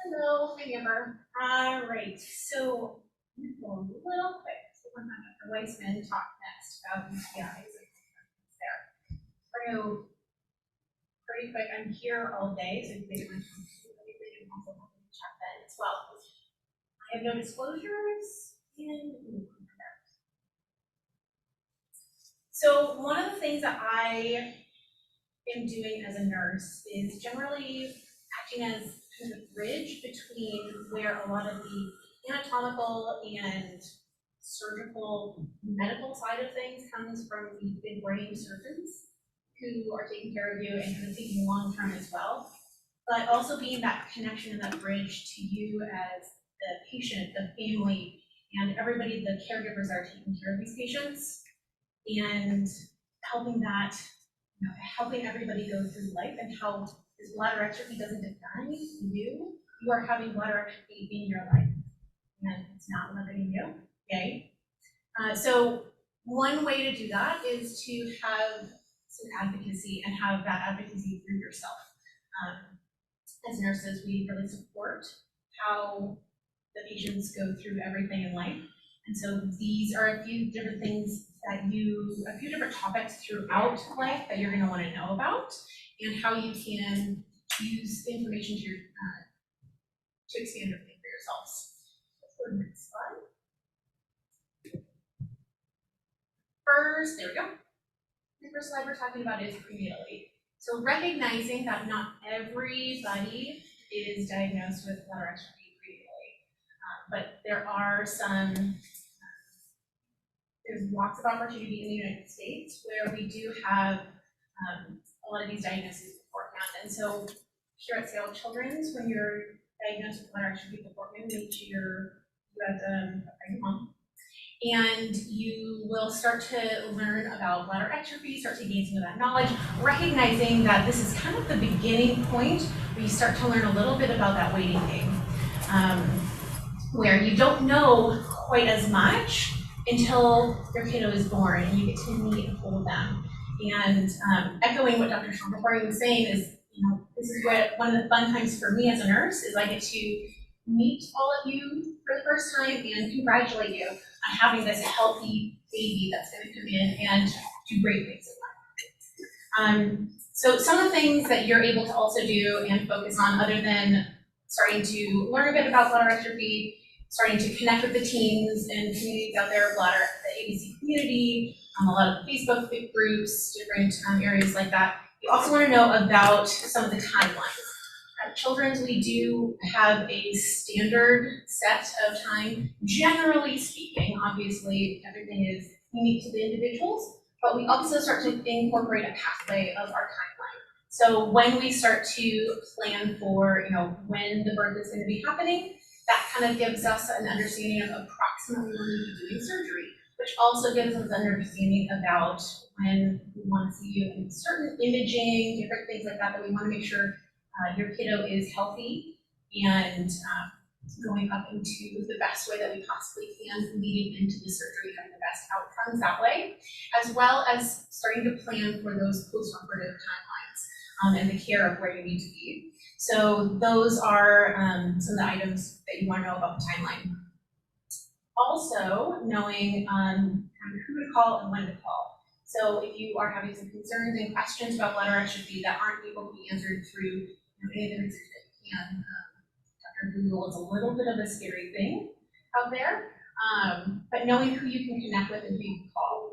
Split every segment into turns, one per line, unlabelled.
Hello, hi Amber. All right, so I'm gonna go a little quick. So we're gonna have Dr. Weissman talk next about UTIs there. We're gonna go pretty quick. I'm here all day, so if you can also chat that as well. I have no disclosures in. So one of the things that I am doing as a nurse is generally acting as kind of a bridge between where a lot of the anatomical and surgical medical side of things comes from the big brain surgeons who are taking care of you and kind of thinking long term as well, but also being that connection and that bridge to you as the patient, the family, and everybody, the caregivers that are taking care of these patients, and helping that, helping everybody go through life, and how this bladder exstrophy doesn't define you. You are having bladder exstrophy in your life, and it's not limiting you. Okay. So one way to do that is to have some advocacy and have that advocacy through yourself. As nurses, we really support how the patients go through everything in life. And so these are a few different things that a few different topics throughout life that you're going to want to know about, and how you can use the information to expand everything for yourselves. Let's go to the next slide. First, there we go. The first slide we're talking about is prenatally. So recognizing that not everybody is diagnosed with bladder exstrophy prenatally, but there are there's lots of opportunity in the United States where we do have a lot of these diagnoses beforehand. And so here at Seattle Children's, when you're diagnosed with bladder exstrophy beforehand, make sure you have a pregnant mom. And you will start to learn about bladder exstrophy, start to gain some of that knowledge, recognizing that this is kind of the beginning point where you start to learn a little bit about that waiting game, where you don't know quite as much until your kiddo is born and you get to meet and hold them. And echoing what Dr. Schomburg was saying is, this is what one of the fun times for me as a nurse is I get to meet all of you for the first time and congratulate you on having this healthy baby that's going to come in and do great things in life. So some of the things that you're able to also do and focus on, other than starting to learn a bit about bladder exstrophy, starting to connect with the teams and communities out there, bladder, the ABC community, a lot of Facebook groups, different areas like that. You also want to know about some of the timelines. At Children's, we do have a standard set of time. Generally speaking, obviously, everything is unique to the individuals, but we also start to incorporate a pathway of our timeline. So when we start to plan for, when the birth is going to be happening, that kind of gives us an understanding of approximately when we'll be doing surgery, which also gives us an understanding about when we want to see you in certain imaging, different things like that we want to make sure your kiddo is healthy and going up into the best way that we possibly can, leading into the surgery, having the best outcomes that way, as well as starting to plan for those post-operative timelines and the care of where you need to be. So those are some of the items that you want to know about the timeline. Also, knowing who to call and when to call. So if you are having some concerns and questions about bladder exstrophy that aren't able to be answered through any of the research that you can, Dr. Google is a little bit of a scary thing out there, but knowing who you can connect with and who you can call.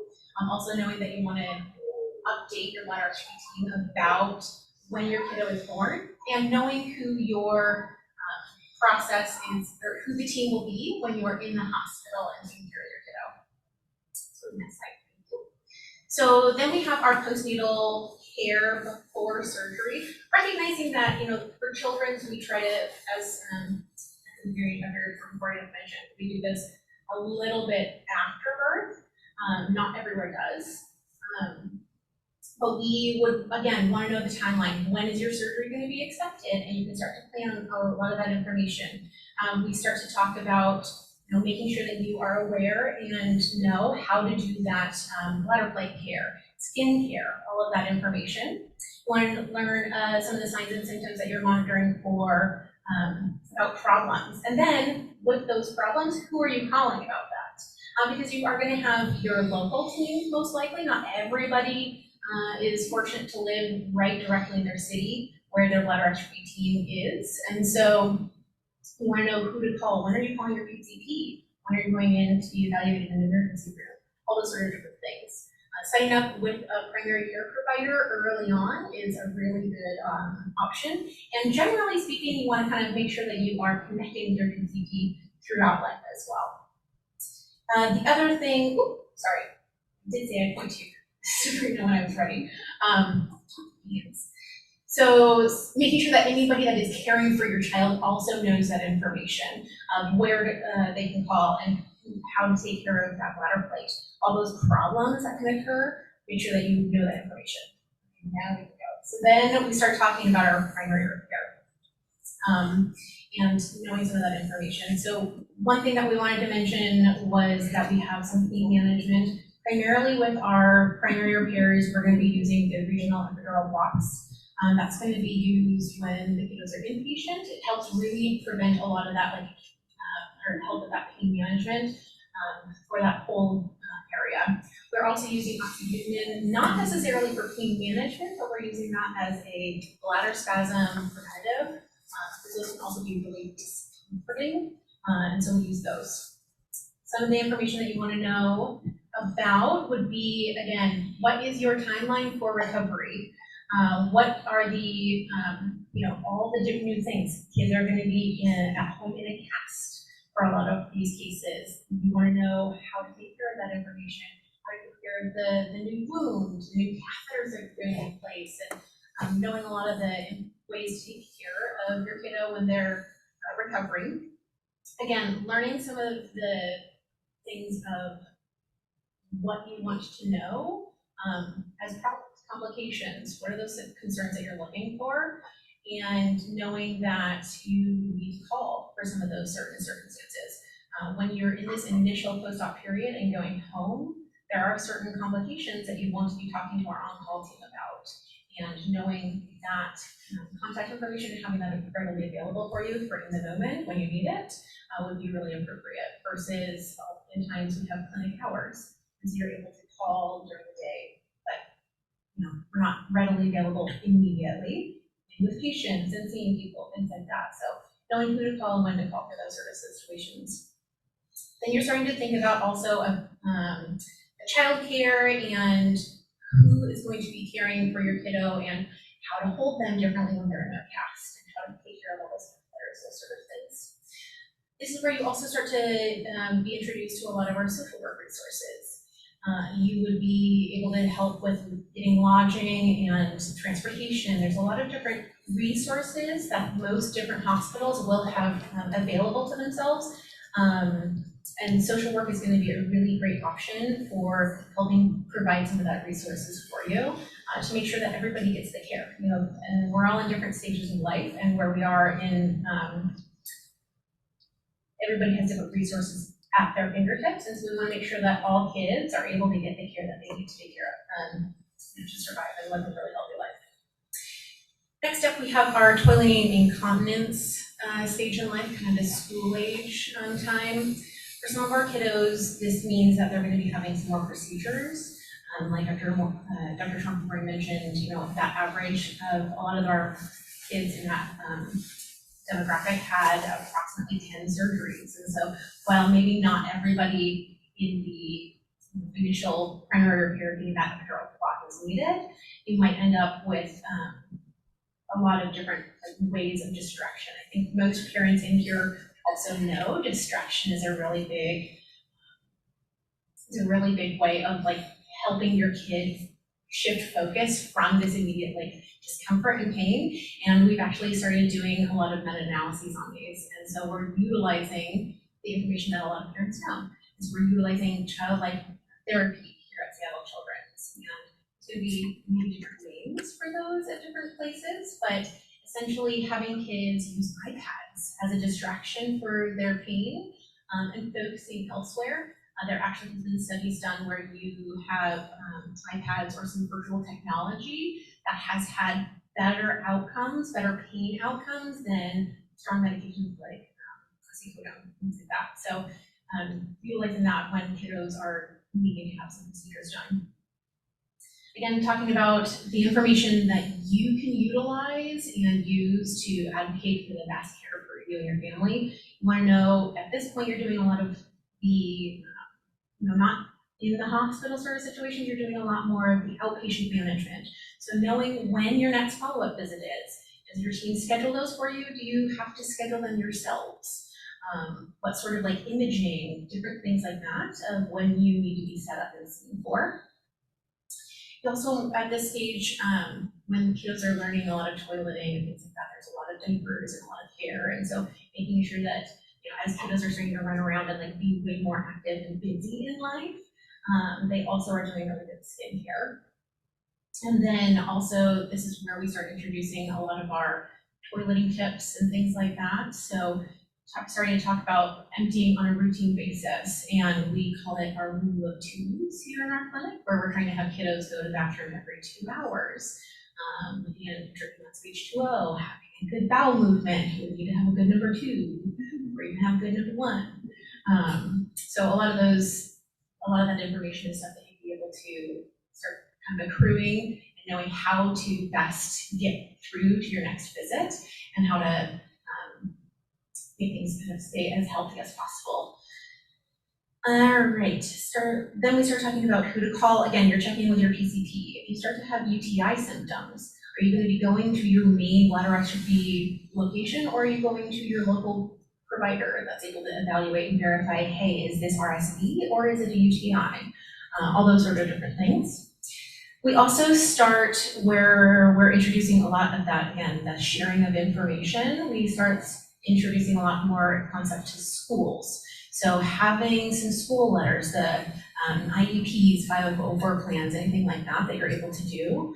Also knowing that you want to update your bladder exstrophy team about when your kiddo is born, and knowing who your process is, or who the team will be when you are in the hospital and taking care of your kiddo. So next slide. So then we have our postnatal care before surgery, recognizing that, for children's, we try to, as I'm hearing from Brian mentioned, we do this a little bit after birth. Not everywhere does. But we would, again, want to know the timeline. When is your surgery going to be expected? And you can start to plan on a lot of that information. We start to talk about making sure that you are aware and know how to do that bladder plate care, skin care, all of that information. You want to learn some of the signs and symptoms that you're monitoring for about problems. And then with those problems, who are you calling about that? Because you are going to have your local team, most likely. Not everybody is fortunate to live right directly in their city where their bladder exstrophy team is. And so you want to know who to call. When are you calling your PCP? When are you going in to be evaluated in an emergency room? All those sort of different things. Setting up with a primary care provider early on is a really good option. And generally speaking, you want to kind of make sure that you are connecting with your PCP throughout life as well. The other thing, sorry, I did say I'd point to you when I was ready. Yes. So making sure that anybody that is caring for your child also knows that information, where they can call and how to take care of that bladder plate. All those problems that can occur, make sure that you know that information. Now we go. So then we start talking about our primary repair and knowing some of that information. So one thing that we wanted to mention was that we have some pain management. Primarily with our primary repairs, we're going to be using the regional epidural blocks. That's going to be used when the kiddos are inpatient. It helps really prevent a lot of that, or help with that pain management for that whole area. We're also using oxybutynin, not necessarily for pain management, but we're using that as a bladder spasm preventative. Those can also be really discomforting, and so we use those. Some of the information that you want to know about would be, again, what is your timeline for recovery? What are the, all the different new things? Kids are going to be at home in a cast for a lot of these cases. You want to know how to take care of that information, how to take care of the new wounds, new catheters that are going in place, and knowing a lot of the ways to take care of your kiddo when they're recovering. Again, learning some of the things of what you want to know as complications. What are those concerns that you're looking for? And knowing that you need to call for some of those certain circumstances. When you're in this initial post-op period and going home, there are certain complications that you want to be talking to our on-call team about. And knowing that contact information and having that readily available for you for in the moment when you need it would be really appropriate, versus oftentimes we have clinic hours, and so you're able to call during the day, but we're not readily available immediately, and with patients and seeing people, things like that. So knowing who to call and when to call for those sort of situations. Then you're starting to think about also child care and who is going to be caring for your kiddo and how to hold them differently when they're in their cast and how to take care of all those sort of things. This is where you also start to be introduced to a lot of our social work resources. You would be able to help with getting lodging and transportation. There's a lot of different resources that most different hospitals will have available to themselves. And social work is going to be a really great option for helping provide some of that resources for you to make sure that everybody gets the care. And we're all in different stages of life, and where we are in, everybody has different resources at their fingertips, and so we want to make sure that all kids are able to get the care that they need to take care of to survive and live a really healthy life. Next up, we have our toileting incontinence stage in life, kind of the school age time. For some of our kiddos, this means that they're going to be having some more procedures. Like Dr. Schomburg mentioned, that average of a lot of our kids in that demographic had approximately 10 surgeries. And so while maybe not everybody in the initial primary repair getting that epidural block is needed, you might end up with a lot of different ways of distraction. I think most parents in here also know distraction is a really big way of helping your kid shift focus from this immediate discomfort and pain. And we've actually started doing a lot of meta-analyses on these. And so we're utilizing the information that a lot of parents know. So we're utilizing child-like therapy here at Seattle Children's. And it's going to be maybe different names for those at different places, but essentially having kids use iPads as a distraction for their pain and focusing elsewhere. There actually has been studies done where you have iPads or some virtual technology that has had better outcomes, better pain outcomes than strong medications like oxycodone, things like that. So utilizing that when kiddos are needing to have some procedures done. Again, talking about the information that you can utilize and use to advocate for the best care for you and your family. You want to know at this point you're doing a lot of the, not in the hospital sort of situations, you're doing a lot more of the outpatient management. So knowing when your next follow-up visit is, does your team schedule those for you? Do you have to schedule them yourselves? What sort of like imaging, different things like that of when you need to be set up and seen for. Also, at this stage, when kids are learning a lot of toileting and things like that, there's a lot of diapers and a lot of care, and so making sure that as kiddos are starting to run around and like be way more active and busy in life, they also are doing really good skin care. And then also, this is where we start introducing a lot of our toileting tips and things like that. So starting to talk about emptying on a routine basis, and we call it our rule of twos here in our clinic, where we're trying to have kiddos go to the bathroom every 2 hours, and drinking lots of H2O, having a good bowel movement. You need to have a good number 2, or even have a good number 1. So a lot of that information is stuff that you'd be able to start kind of accruing and knowing how to best get through to your next visit and how to make things kind of stay as healthy as possible. All right, then we start talking about who to call. Again, you're checking with your PCP. If you start to have UTI symptoms, are you going to be going to your main bladder exstrophy location, or are you going to your local provider that's able to evaluate and verify, hey, is this RSV or is it a UTI? All those sort of different things. We also start where we're introducing a lot of that, again, the sharing of information. We start introducing a lot more concept to schools. So having some school letters, the IEPs, 504 plans, anything like that that you're able to do,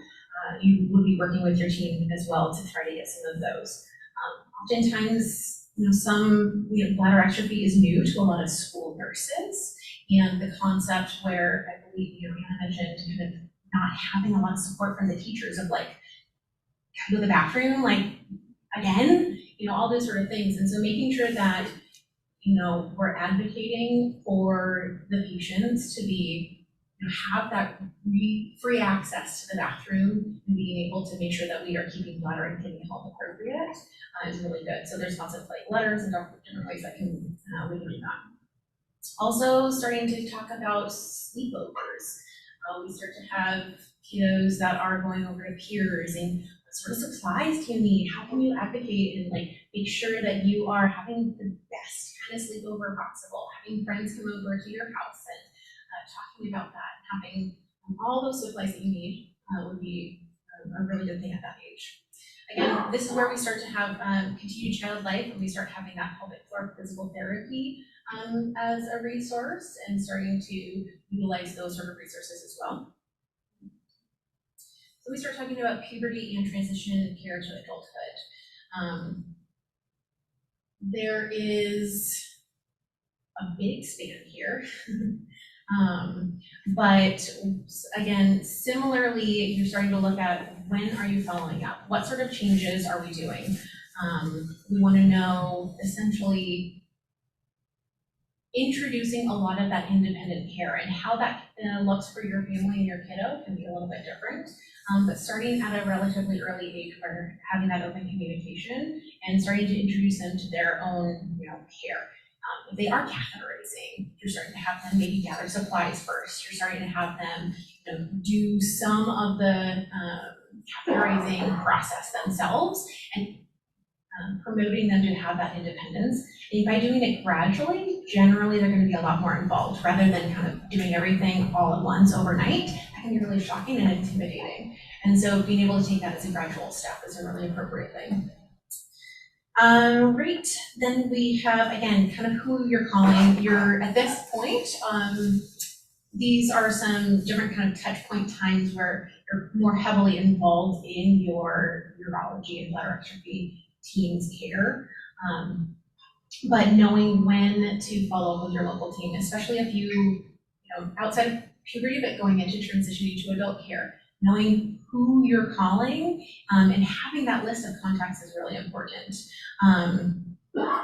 you would be working with your team as well to try to get some of those. Oftentimes, some bladder exstrophy is new to a lot of school nurses, and the concept where I believe Anna mentioned kind of not having a lot of support from the teachers of like, go to the bathroom, like again, all those sort of things. And so making sure that, we're advocating for the patients to be, have that free access to the bathroom and being able to make sure that we are keeping bladder and kidney health appropriate is really good. So there's lots of like letters and different ways that we can do that. Also starting to talk about sleepovers. We start to have kiddos that are going over to peers and what sort of supplies do you need? How can you advocate and like make sure that you are having the best kind of sleepover possible, having friends come over to your house and talking about that, having all those supplies that you need would be a really good thing at that age. Again, this is where we start to have continued child life, and we start having that pelvic floor physical therapy as a resource and starting to utilize those sort of resources as well. So we start talking about puberty and transition care to adulthood. There is a big span here. But again, similarly, you're starting to look at when are you following up? What sort of changes are we doing? We want to know essentially introducing a lot of that independent care, and how that looks for your family and your kiddo can be a little bit different. But starting at a relatively early age where having that open communication and starting to introduce them to their own care. If they are catheterizing, you're starting to have them maybe gather supplies first. You're starting to have them do some of the catheterizing process themselves and promoting them to have that independence. And by doing it gradually, generally they're going to be a lot more involved rather than kind of doing everything all at once overnight. That can be really shocking and intimidating. And so being able to take that as a gradual step is a really appropriate thing. Right, then we have, again, kind of who you're calling. You're at this point, these are some different kind of touch point times where you're more heavily involved in your urology and bladder exstrophy team's care. But knowing when to follow up with your local team, especially if outside of puberty, but going into transitioning to adult care, knowing who you're calling, and having that list of contacts is really important.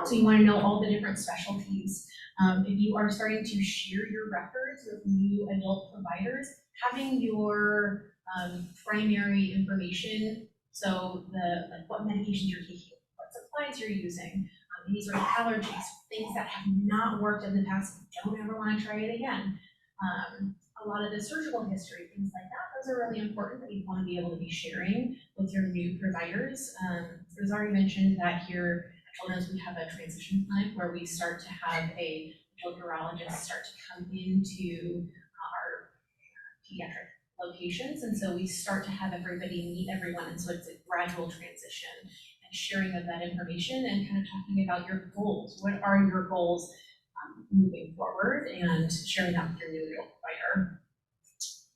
So you want to know all the different specialties. If you are starting to share your records with new adult providers, having your primary information, so like what medications you're taking, what supplies you're using, any sort of allergies, things that have not worked in the past, don't ever want to try it again. A lot of the surgical history, things like that, those are really important that you want to be able to be sharing with your new providers. It was already mentioned that here at Children's we have a transition clinic where we start to have a urologist start to come into our pediatric locations, and so we start to have everybody meet everyone, and so it's a gradual transition and sharing of that information and kind of talking about your goals. What are your goals moving forward, and sharing that with your new adult provider.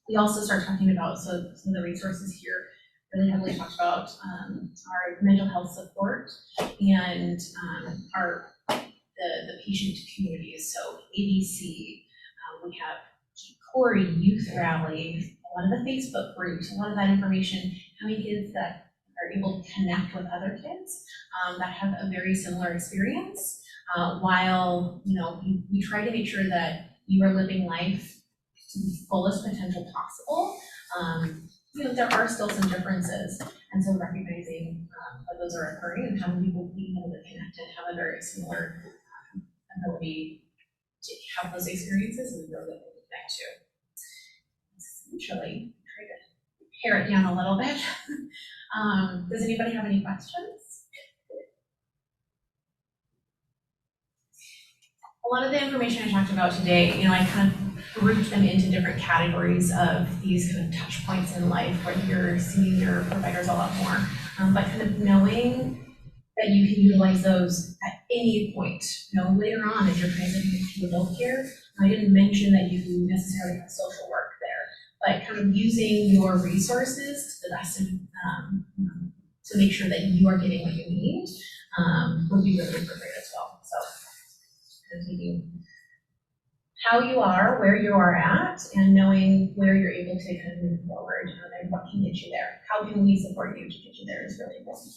We also start talking about, so some of the resources here really heavily talked about our mental health support and the patient communities. So ABC, we have Corey Youth Rally, a lot of the Facebook groups, a lot of that information, having kids that are able to connect with other kids that have a very similar experience. While we try to make sure that you are living life to the fullest potential possible, there are still some differences, and so recognizing that those are occurring and having people being able to connect and have a very similar ability to have those experiences is really good to connect to. Essentially, try to pare it down a little bit. Does anybody have any questions? A lot of the information I talked about today, I kind of grouped them into different categories of these kind of touch points in life where you're seeing your providers a lot more, but kind of knowing that you can utilize those at any point. Later on as you're transitioning to adult care, I didn't mention that you necessarily have social work there, but kind of using your resources to the best of, to make sure that you are getting what you need would be really appropriate as well. So, how you are, where you are at, and knowing where you're able to kind of move forward and what can get you there. How can we support you to get you there is really important.